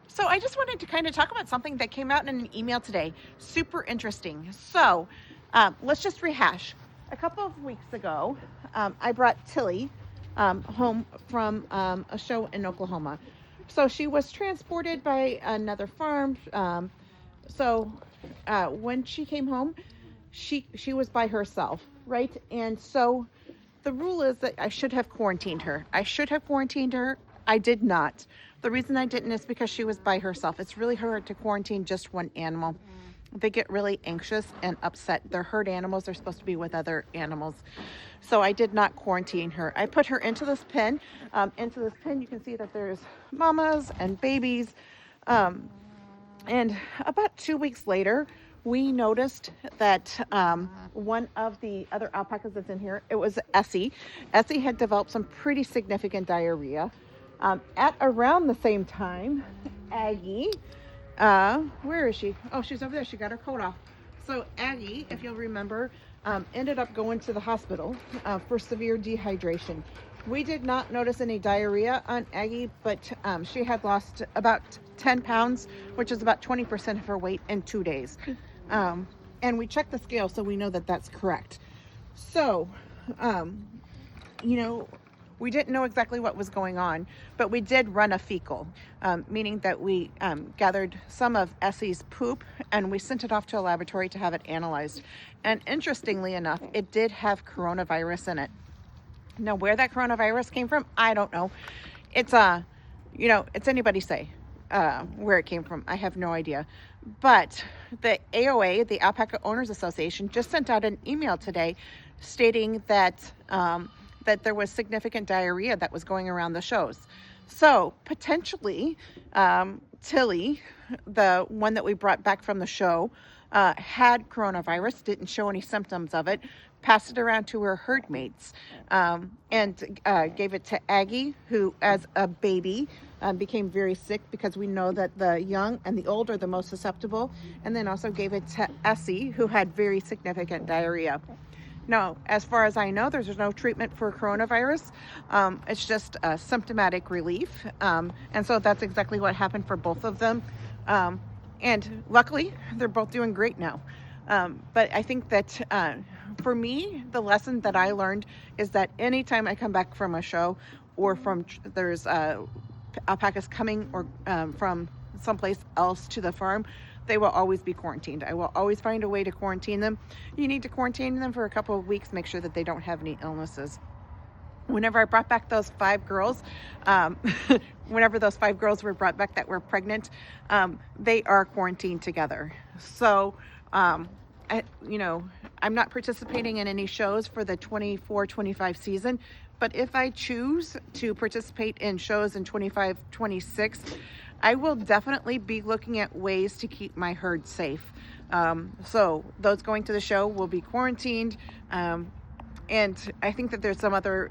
So I just wanted to kind of talk about something that came out in an email today. Super interesting. So let's just rehash. A couple of weeks ago, I brought Tilly home from a show in Oklahoma. So she was transported by another farm. When she came home, she was by herself, right? And so the rule is that I should have quarantined her. I did not. The reason I didn't is because she was by herself. It's really hard to quarantine just one animal. They get really anxious and upset. They're herd animals. They're supposed to be with other animals. So I did not quarantine her. I put her into this pen. You can see that there's mamas and babies. And about 2 weeks later, we noticed that one of the other alpacas that's in here, it was Essie. Essie had developed some pretty significant diarrhea. At around the same time, Aggie, where is she? Oh, she's over there. She got her coat off. So Aggie, if you'll remember, ended up going to the hospital for severe dehydration. We did not notice any diarrhea on Aggie, but she had lost about 10 pounds, which is about 20% of her weight in 2 days. And we checked the scale, so we know that that's correct. So, we didn't know exactly what was going on, but we did run a fecal, meaning that we gathered some of Essie's poop and we sent it off to a laboratory to have it analyzed. And interestingly enough, it did have coronavirus in it. Now, where that coronavirus came from, I don't know. It's anybody's say where it came from. I have no idea. But the AOA, the Alpaca Owners Association, just sent out an email today stating that that there was significant diarrhea that was going around the shows. So potentially, Tilly, the one that we brought back from the show, had coronavirus, didn't show any symptoms of it, passed it around to her herd mates, and gave it to Aggie, who as a baby became very sick, because we know that the young and the old are the most susceptible, and then also gave it to Essie, who had very significant diarrhea. No, as far as I know, there's no treatment for coronavirus. It's just symptomatic relief. And so that's exactly what happened for both of them. And luckily, they're both doing great now. But I think that for me, the lesson that I learned is that anytime I come back from a show or there's alpacas coming or from someplace else to the farm, they will always be quarantined. I will always find a way to quarantine them. You need to quarantine them for a couple of weeks, make sure that they don't have any illnesses. Whenever I brought back those 5 girls, whenever those 5 girls were brought back that were pregnant, they are quarantined together. So, I'm not participating in any shows for the 24-25 season, but if I choose to participate in shows in 25-26, I will definitely be looking at ways to keep my herd safe. So those going to the show will be quarantined. And I think that there's some other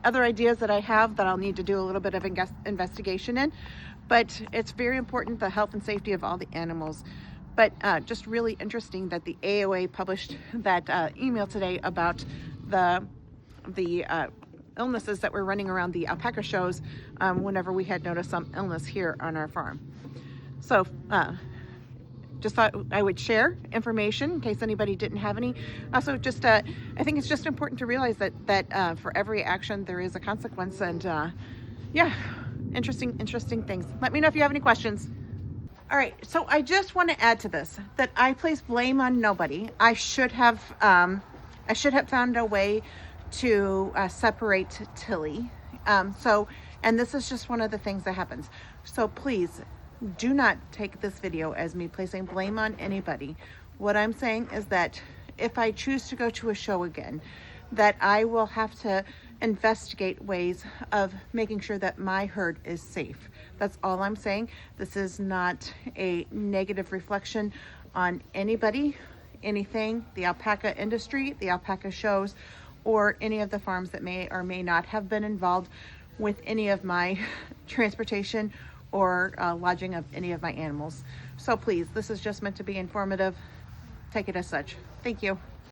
ideas that I have that I'll need to do a little bit of investigation in. But it's very important, the health and safety of all the animals. But just really interesting that the AOA published that email today about the illnesses that were running around the alpaca shows whenever we had noticed some illness here on our farm. So just thought I would share information in case anybody didn't have any. Also, just I think it's just important to realize that for every action there is a consequence, and interesting things. Let me know if you have any questions. All right, so I just want to add to this that I place blame on nobody. I should have found a way to separate Tilly. And this is just one of the things that happens. So please do not take this video as me placing blame on anybody. What I'm saying is that if I choose to go to a show again, that I will have to investigate ways of making sure that my herd is safe. That's all I'm saying. This is not a negative reflection on anybody, anything, the alpaca industry, the alpaca shows, or any of the farms that may or may not have been involved with any of my transportation or lodging of any of my animals. So please, this is just meant to be informative. Take it as such. Thank you.